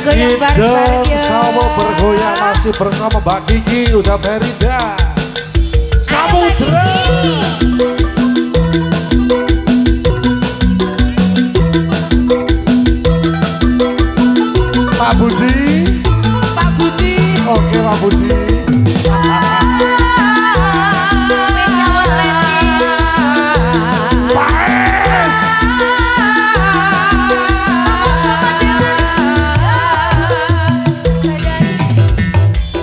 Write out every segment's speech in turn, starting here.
goyang bareng-bareng yuk. Sama bergoyang masih bersama Mbak Kiki udah Merida Samudra. Pak Budi. Pak Budi. Oke Pak Budi. Spesial buat Randy. Pak Es.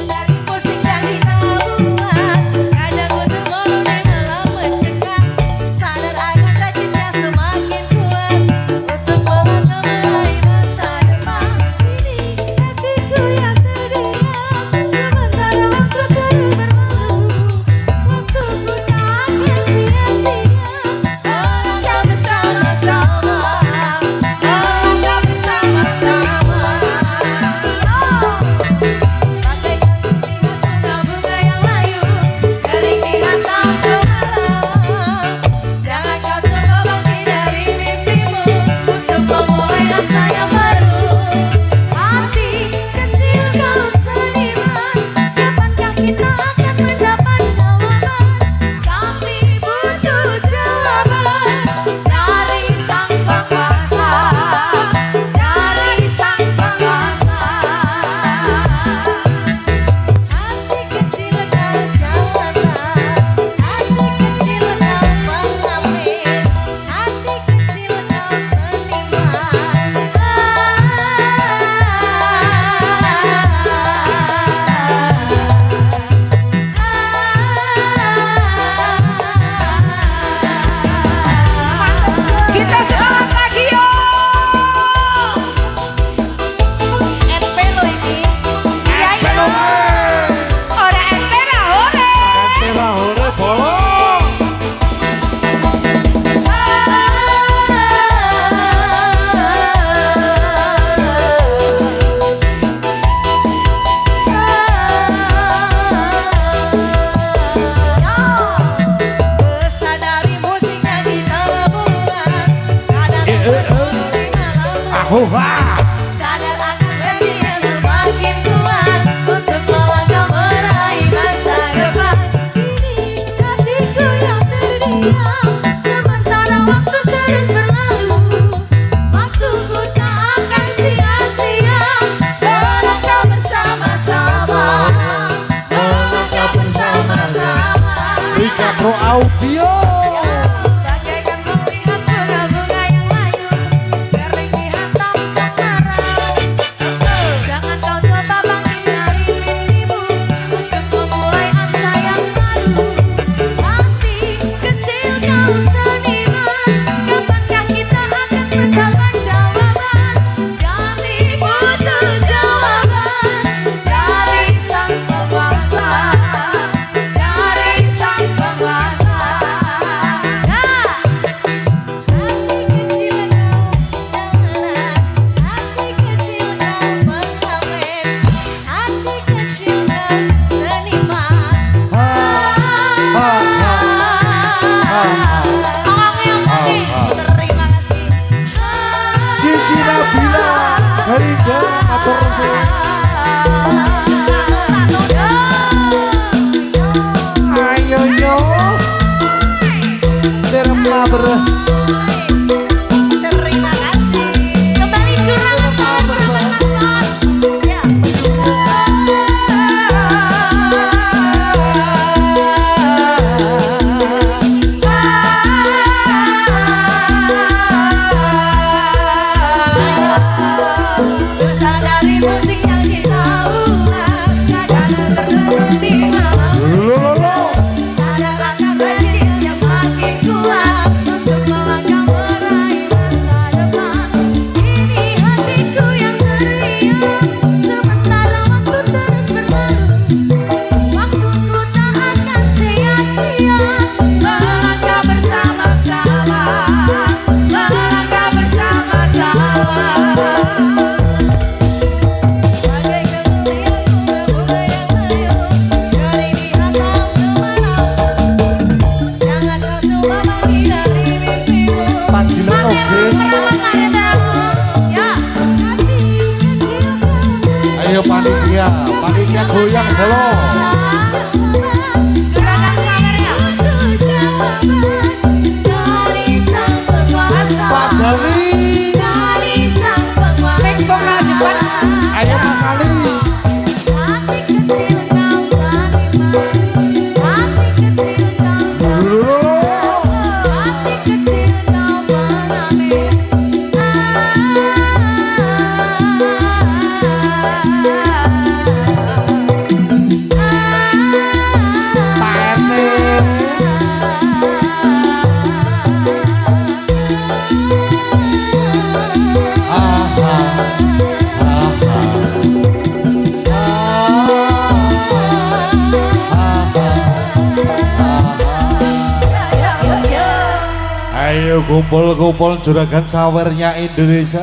Dari musik yang kita buat, kadang ku termenung dan malah mencegah. Sadar akan rajinnya semakin kuat untuk melangkah meraih masa depan. Ini hatiku yang terdiam, sementara waktu terus berlalu. Waktuku tak akan sia-sia, melangkah bersama-sama, melangkah bersama-sama. Bagaikan melihat bunga-bunga yang layu, kering di hantam kemarau. Jangan kau coba bangkit dari mimpimu untuk memulai asa yang baru. Hati kecil kau seniman, kapankah kita akan mendapat jawaban? Kami butuh jawaban dari sang penguasa, dari sang penguasa. Hati kecil kau jalanan, hati kecil kau pengamen, hati kecil kau seniman. Kita semangat lagi yo. NP lo ini. Iya iya. Ora NP lah ore. Tera hore bolo. Sadari musik yang kita buat, kadang termenung di malam Aku wah. sadar akan janjinya semakin kuat untuk melangkah meraih masa depan. Ini hatiku yang terdiam, sementara waktu terus berlalu. Waktuku tak akan sia-sia, melangkah bersama-sama, melangkah bersama-sama. Rika Pro Audio. Bagaikan melihat bunga-bunga yang layu, kering dihantam kemarau. Jangan kau coba bangkit dari mimpimu untuk memulai asa yang baru. Hati kecil kau seniman, kapankah kita akan mendapat jawaban? Kami butuh jawaban dari sang penguasa, dari sang penguasa. Hati kecil kau jalanan, hati kecil kau pengamen, hati kecil kau seniman. Terima kasih. Kiki Nabila. Merida atur nuwun. Ayo yo. Terem laber. Terima kasih. Kembali curang sama Mas. Ya. Sadari musik yang kita buat, panitia, panitia goyang halo. Juragan Sawer ya. Dari sang penguasa. Pak Jali. Dari sang penguasa. Mix vokal depan. Ayo Mas Ali. Hati kecil kau saniman. Hati kecil kau hati kecil kau mengamen. Pak RT. Ayo kumpul-kumpul juragan sawernya Indonesia.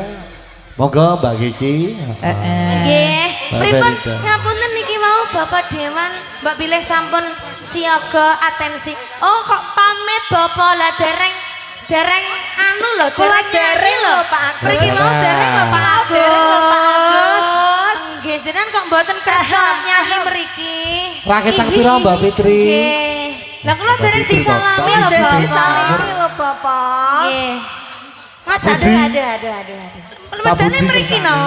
Monggo Mbak Kiki. Nggih, Mbak pripun Ferida. ngapunten niki mau Bapak Dewan, Mbak bilih sampun siaga atensi. Oh kok pamit Bapak lah dereng anu lho, dereng lho Pak Agus. Mriki mau dereng lho Pak Agus. Nggih, jenengan kok mboten kersa nyanyi mriki. Rakyat sang pira Mbak Fitri? Nggih. Lah kula dereng disalami lho Bapak. Disalami lho Bapak. Nggih. Aduh. Medane mriki no.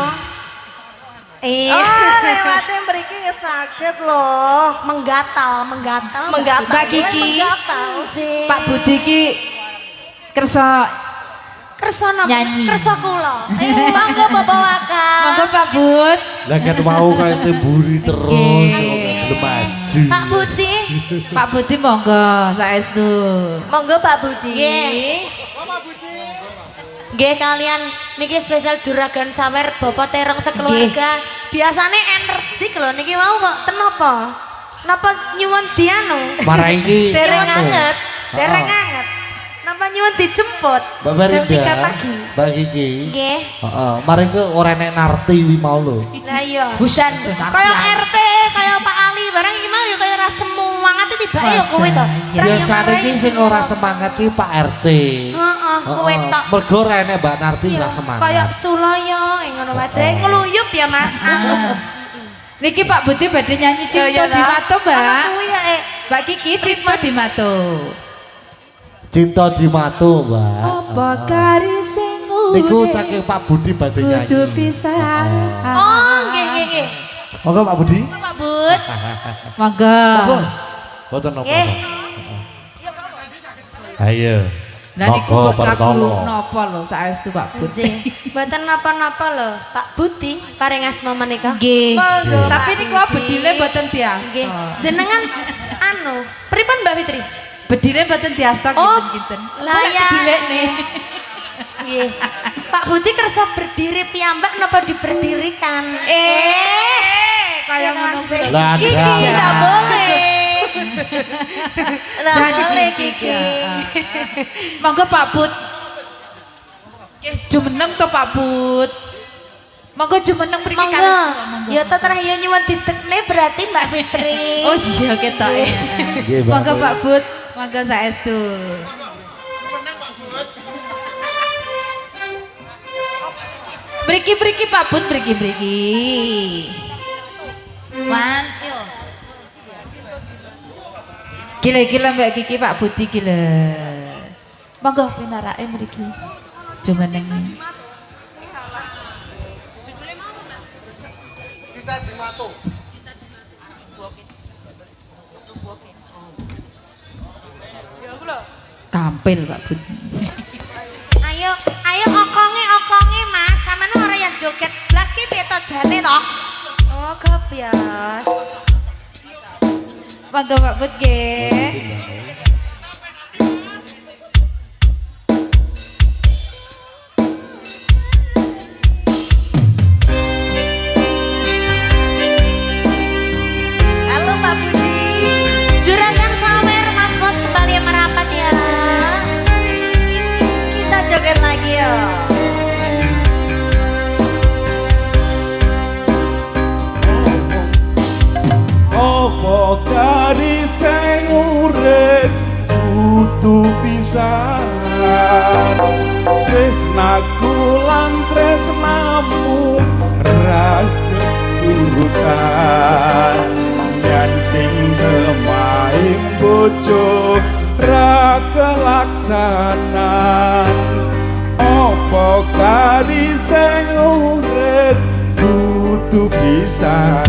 Oh, lewate mriki ya saged loh. Menggatal. Mbak Kiki, Nggih. Pak Budi ki kersa kersa napa? Nyanyi. Kersa kula. Monggo Bapak Waka. monggo Pak Bud. Lah kan mau kayak temburi terus. Belum maju. Pak Budi. Pak Budi monggo saestu. Monggo Pak Budi. Nggih. Nggih kalian niki spesial juragan sawer Bapak terong sekeluarga. Biasane energi lho niki mau kok ten apa? Napa nyuwun dianu? Marah ini. Dereng anu. anget. Dereng anget. Napa nyuwun dijemput? Mbak Jam 3 Ferinda, pagi. Mbak Kiki. Nggih. Heeh, mari ke ora nek narti wi mau lho. Lah iya. Hujan. Kaya RT, kaya Pak Ali barang iki mau ya kaya ra semangat tibake ya kowe to. Biasane iki sing ora semangat ki Pak RT. Heeh, kowe tok. Mergo ora nek Mbak Narti ora semangat. Kaya Sulaya ngono wae ngluyup ya Mas. Niki Pak Budi badhe nyanyi Cinta di Mato, Mbak. Kuwi ya Mbak Kiki Cinta di Mato. Cinta di Matu, Mbak. Apa kari sing Niku saking Pak Budi badhe nyanyi. kudu pisah. Oh, nggih. Monggo Pak Budi. Pak Bud. Monggo. Monggo. Boten napa. Nggih. Ayo. Lah niku Monggo kok lagu pertama. napa lho saestu Pak Budi. Nggih. Mboten napa-napa lho, Pak Budi paring asma menika. Nggih. Monggo, Tapi Pak niku Budi. bedile mboten Nggih. diasta. Jenengan anu, pripun Mbak Fitri? Bedile mboten diasta Oh, kinten-kinten. lah ya. Bedile nih. Nggih. Pak Budi kersa berdiri piyambak napa diberdirikan? Kayak ngono kuwi. Lah, Kiki dah. tidak boleh. Tidak Jadi boleh Kiki, Kiki. ya. Monggo Pak Bud. Nggih, jumeneng to Pak Bud. Monggo jumeneng mriki Monggo. kalian. Ya tetrah ya nyuwun ditekne berarti Mbak Fitri. Oh iya ketok. Nggih, Mbak. Monggo Pak Bud, monggo saestu. Briki Pak Bud, briki. Wan, yo. Gila Mbak Kiki Pak Budi gila. Monggo pinarake mriki. Jumeneng. Cinta di Matu. Kampil Pak Bud. Ayo okonge Mas, sampean ora yang joget blas ki piye to jane to? Oh, kebias. Monggo Pak Bud nggih. Halo Pak Budi. Juragan Sawer Mas Bos kembali merapat ya. Kita joget lagi ya. Apa kari sing urip kudu pisan tresnaku lan tresnamu ra turutan nyanting temaing bojo ra kelaksanan apa kari sing urip kudu pisan.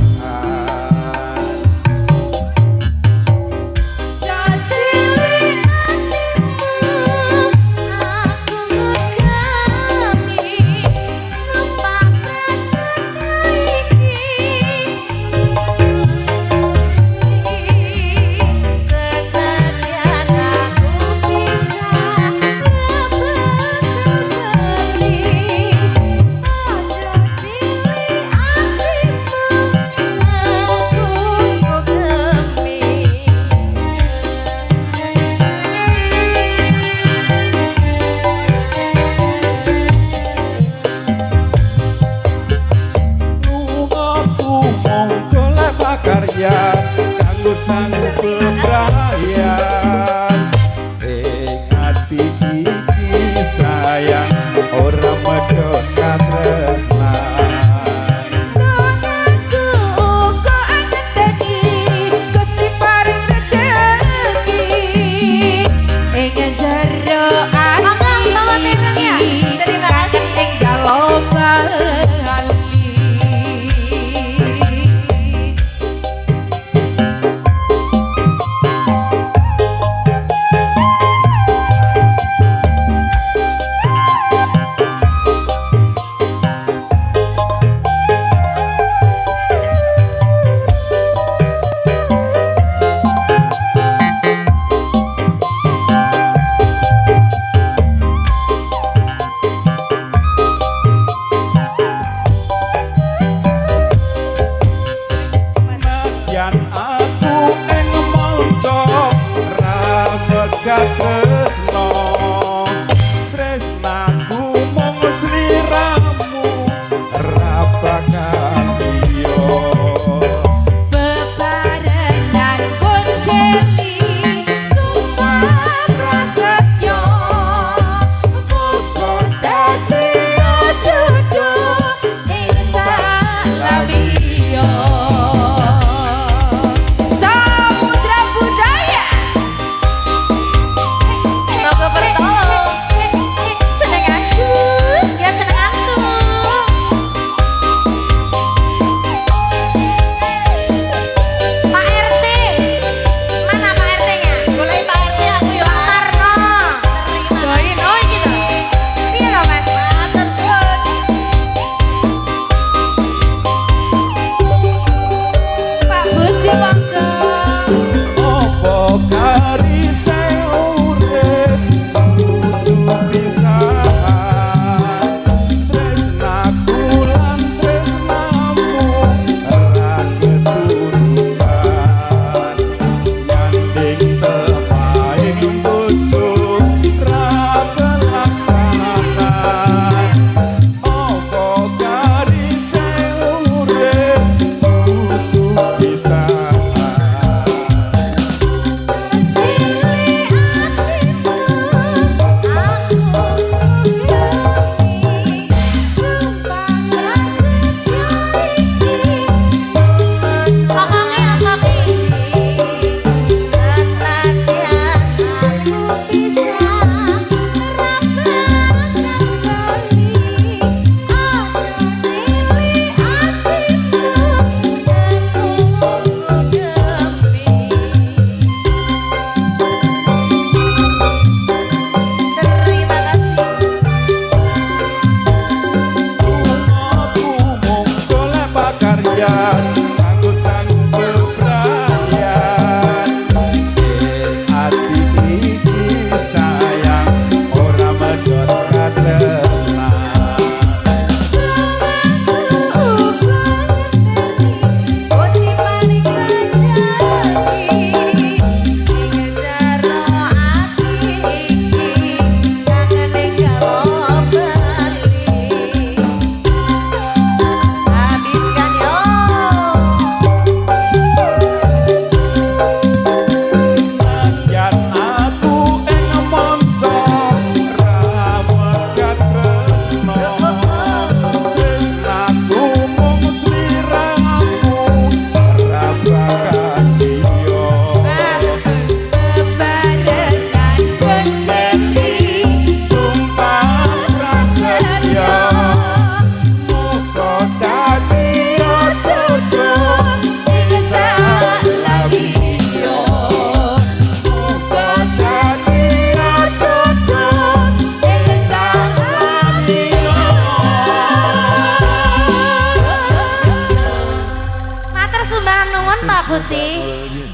Putih.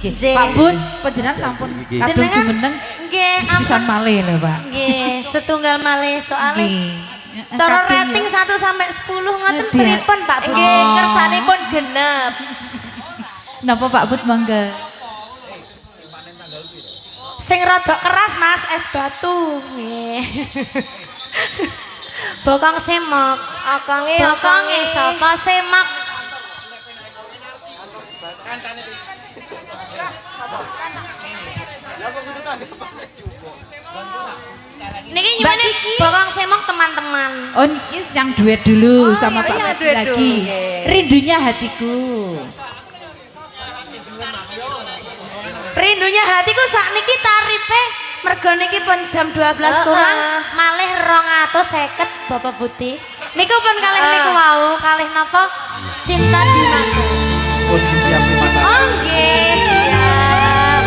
Nggih. Pak But, panjenengan sampun kadung jumeneng Nggih, pisan malih lho, Pak. Nggih, setunggal malih soalnya Nggih. cara Kadung rating ya. 1 sampai 10 ngoten Iya. pripun Pak But? Nggih, kersanipun genep. Napa Pak But mangga? Sing rada keras Mas, es batu. Nggih. Bokong semok, bokonge sapa semok? Niki gimana bokong semok teman-teman? Oh, niki yang duet dulu sama Pak iya, Mati duet lagi. dulu, nggih. Rindunya hatiku. Rindunya hatiku sakniki tarife mergo niki pun jam 12 kurang malih 250 Bapak Putih. Niku pun kalih niku wau, kalih napa? Cinta di mata. Pun disiapin masakan. Oh nggih, siap.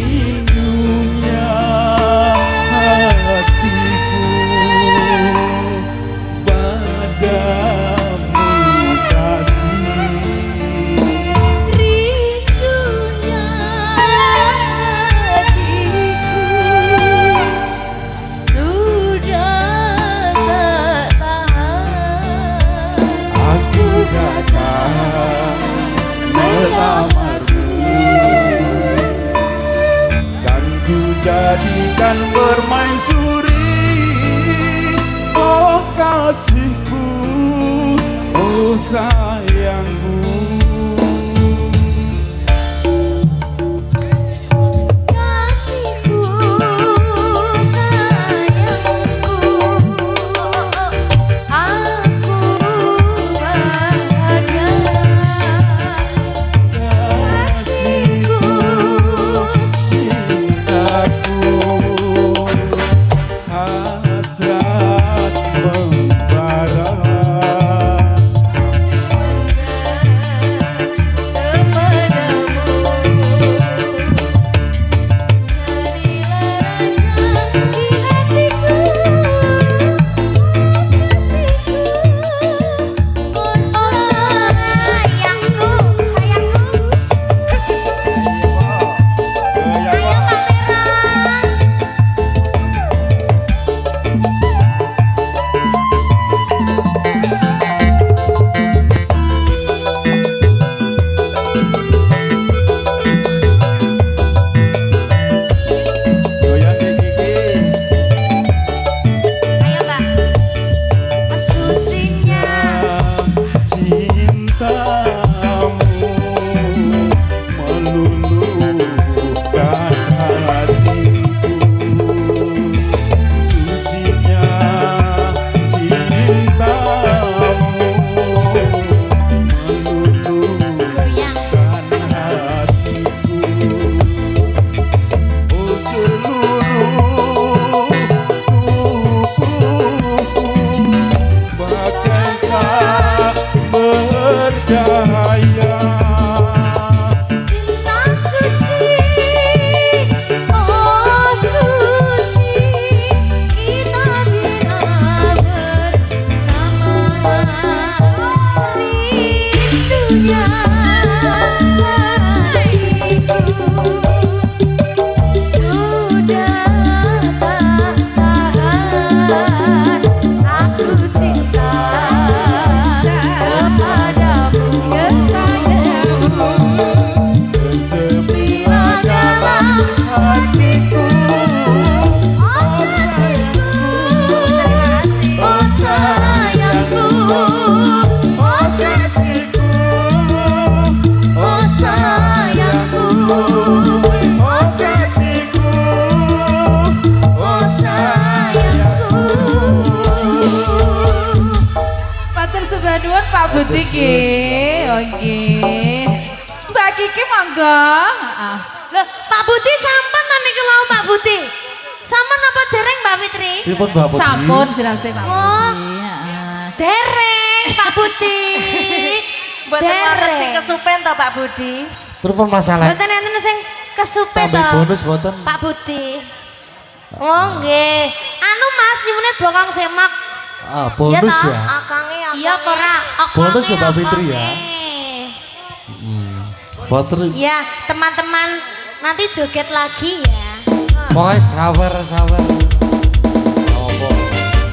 Rindunya hatiku padamu kasih. Rindunya hatiku sudah tak tahan. Aku datang melamarmu, kan ku jadikan permaisuri. Oh kasihku, oh sayangku. Kasihku sayangku, aku bahagia. Kasihku Cintaku hasrat membara. Nuwun Pak Budi nggih. Oke. Mbak Kiki monggo. Heeh. Loh, Pak Budi sampun ta niki wau Pak Budi? Sampun apa dereng Mbak Fitri? Pripun Mbak Budi? Sampun dirase Pak Oh. Budi. Heeh. Dereng Pak Budi. Mboten wonten sing Dereng. kesupen to Pak Budi. Pripun masalah? Mboten enten sing kesupe Tambah to. bonus mboten? Pak Budi. Oh nggih. Anu Mas nyuwune bokong semak. Ah, bonus toh? ya. Akange Iya apa ora? Bonus ya, Mbak Fitri ya? Foto Ya, teman-teman nanti joget lagi ya. pokoknya sabar. Apa?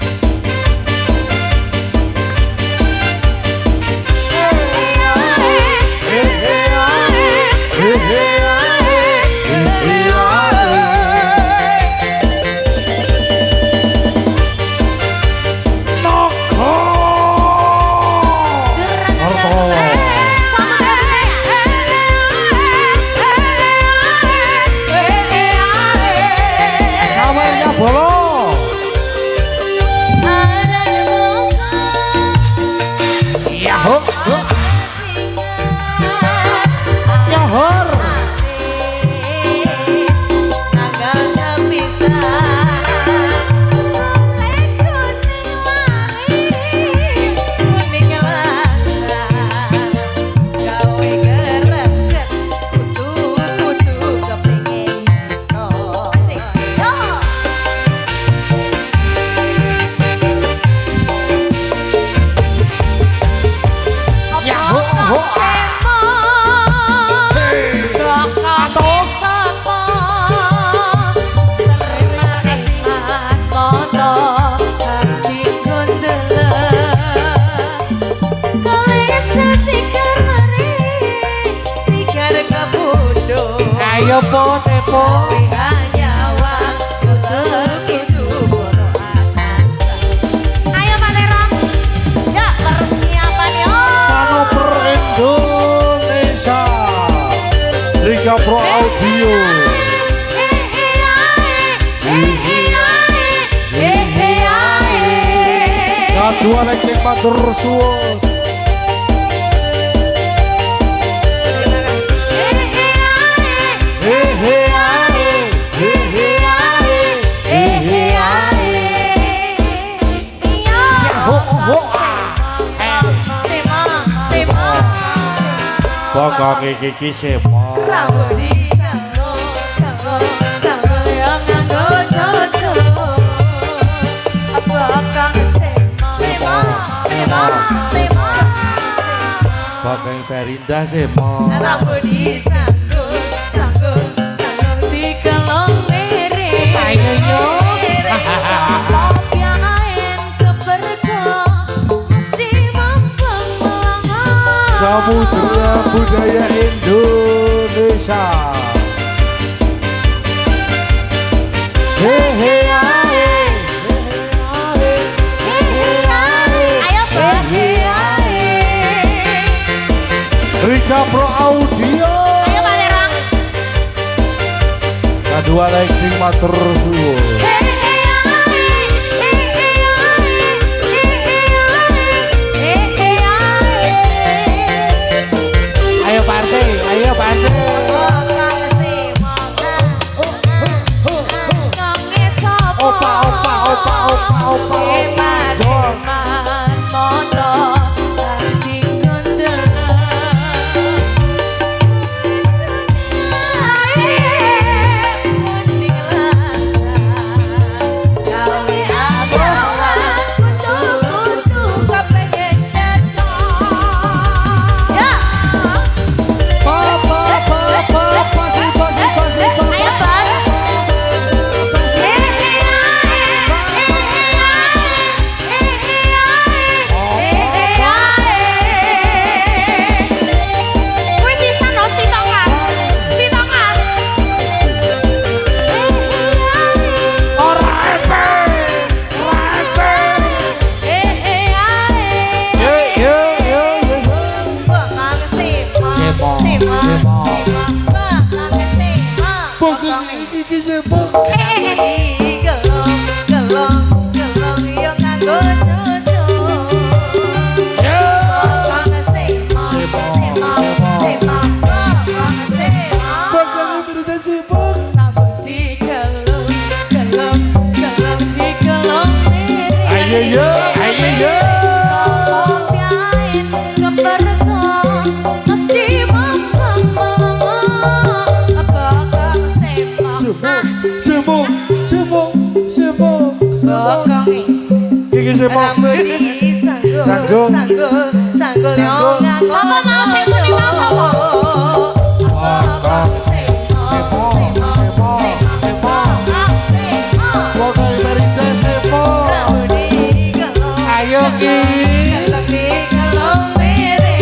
Sabarnya bolong. Yaho. Yahor. Ayo po tepo. Ayo Pak Terong. Ya, persiapan yo. Manoper Indonesia. Liga Pro Audio. Kedua Leknik Matur Suwun. Bokong iki semua. Bokong Perindah semua. Ayo yo. Samudra Budaya Indonesia. Hehe ae. Ayo Bos. Liga Pro Audio. Ayo Pak Terong. Kedua Leknik Matur Suwun. Ayo partai, ayo partai. Opa. Ayo Bos. iya, ayo iya. Sopo biain keberkon mesti mamang melongo bakal semok. Sibuk, sibuk, sibuk. Bokong Kiki sibuk. Rambudi sanggul Sanggul. sanggul sanggul yo nganggo. Sapa mau sing muni mau sapa? Bokong Semok, semok, semok, semok. Bokong Amerika sibuk. Rambudi gelong. Ayo Ki. Gelong di gelong mere.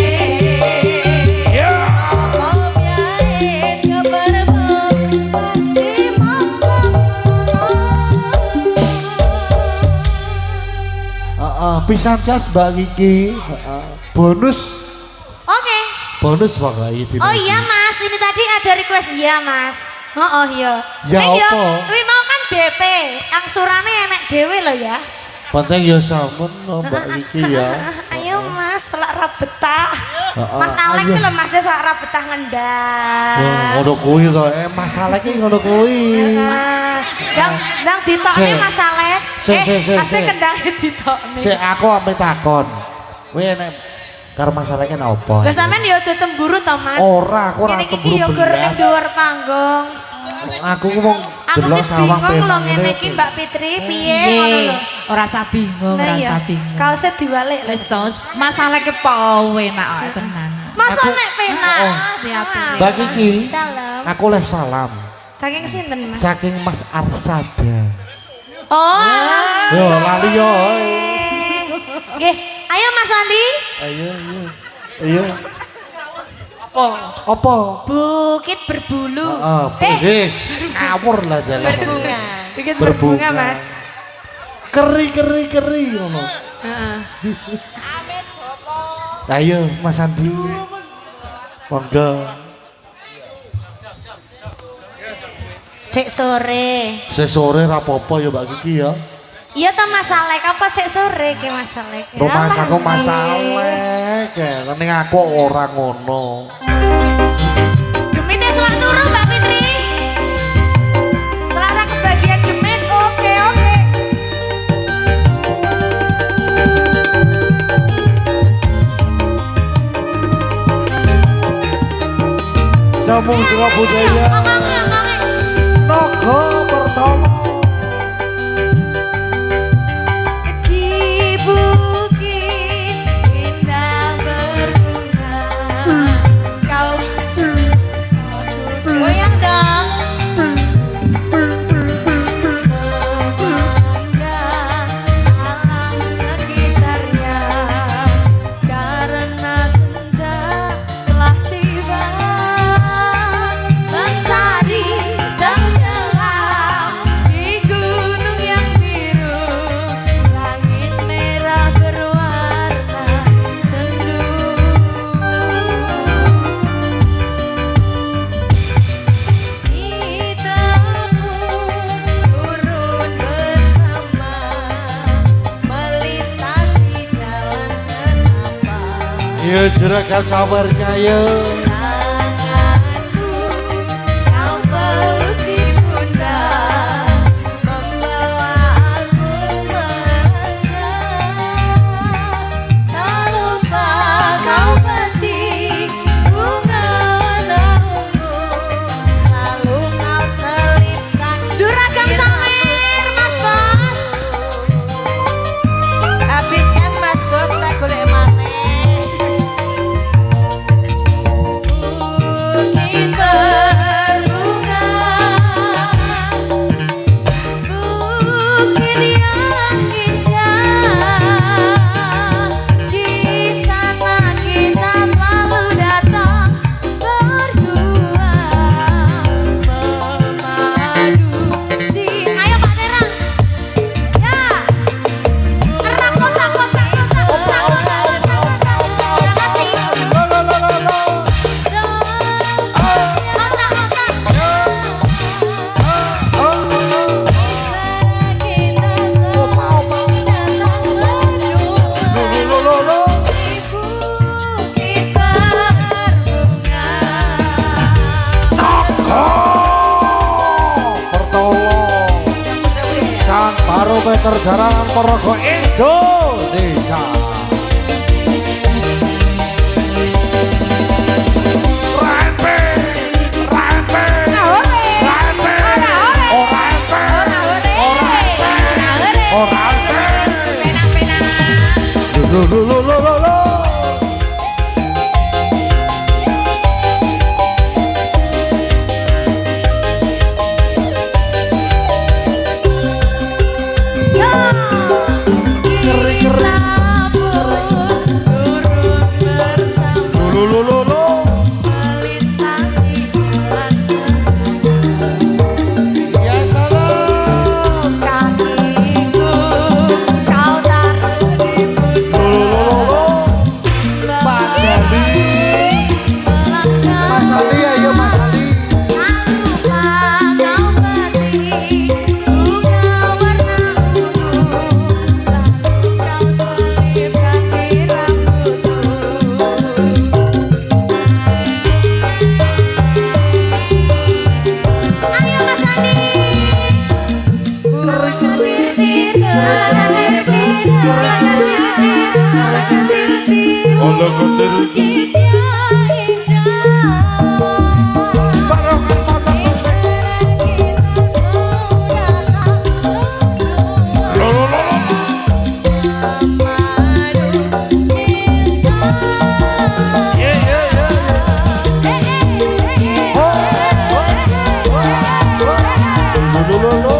Sopo biain keberkon pasti mamang melongo. Pisan kas Mbak Kiki. Bonus, Oke. bonus pokoknya. Oh iya Mas, ini tadi ada request iya Mas. Oh iya. Ya Ning yo, apa? kuwi mau kan DP, angsurane enek dhewe lho ya. Penting ya sampun no, Mbak Kiki ya. Ayo Mas, selak betah. Heeh, Mas Alek ayo. ki lho Mas dia selak betah ngendang. Ngono kuwi to, masalah iki ngono kuwi. Ndang ditokne Se. Mas Alek. Se, pasti se. kendange ditokne. Sik aku ampe takon. Kowe nek karo masalahnya napa? Lah sampean yo aja cemburu to Mas. Ora, aku ora Kene iki cemburu yo gur ning belas. dhuwur panggung. Aku ku wong Aku delok ki sawang bingung lho penang ngene iki Mbak Fitri piye ngono Piye? lho. Ora usah bingung, Lah ora iya, usah bingung. kaose diwalik lho. Wis to, masalah ke pawe nak tenan. Masa Aku- nek penak. hati-hati. Mbak Kiki, Dalam. aku leh salam Saking sinten Mas? saking Mas Arsada. Oh. alah. Yo lali yo. Nggih, ayo Mas Andi. Ayo, ayo. Ayo. Apa? Bukit berbulu. Ngawur lah jalan. Berbunga. Bukit Berbunga. berbunga, Mas. Keri ngono. Heeh. Ayo Mas Andi. Monggo. Sik sore. Sesore ra apa-apa ya Mbak Kiki ya. Iya ta Mas Alek apa sik sore ke Mas Alek? Rumah Alah. aku masalah kayak ning aku ora ngono. Demite selak turu Mbak Fitri. Selak ra kebagian demit. Oke, oke. Samudra budaya Naga pertama. Di bukit indah berbunga. Kau goyang dong. Memandang alam sekitarnya karena senja telah tiba. Mentari dan gelap di gunung yang biru, langit merah berwarna sendu. Kita pun turun bersama melintasi jalan setapak. Iya juragan sabarnya ya. Tanganku kau peluk di pundak, membawa aku melangkah. Tak lupa kau petik bunga warna ungu, lalu kau selipkan juragan sawer Mas Bos. Habis kan Mas Bos tak golek maneh. terjalan Ponorogo Indonesia. Lo.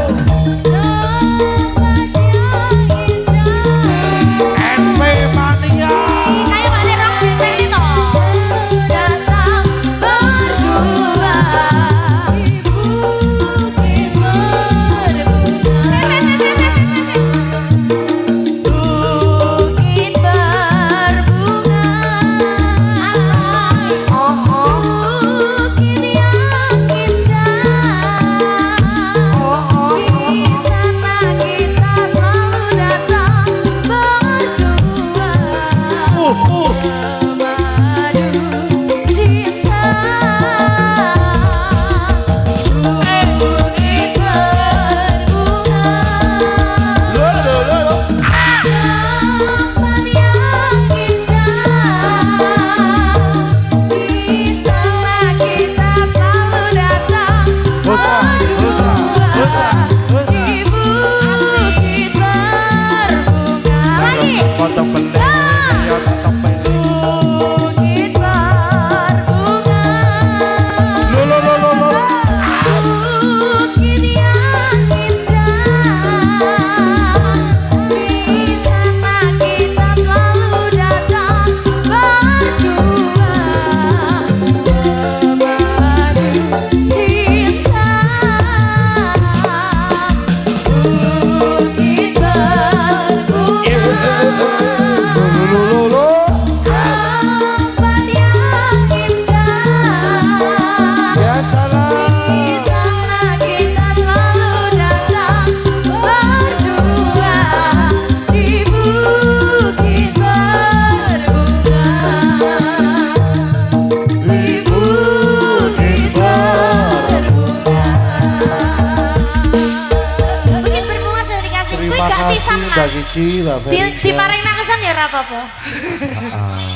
Mbak Kiki, Mbak Ferinda. Diparing nakesan ya ora apa-apa.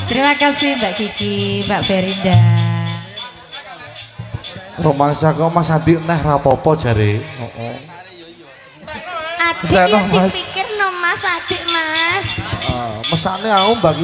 Terima kasih Mbak Kiki, Mbak Ferinda. Romansa kok Mas Adi neh rapopo jare. Heeh. Adik yang dipikir no Mas Adik Mas. Mesane aku Mbak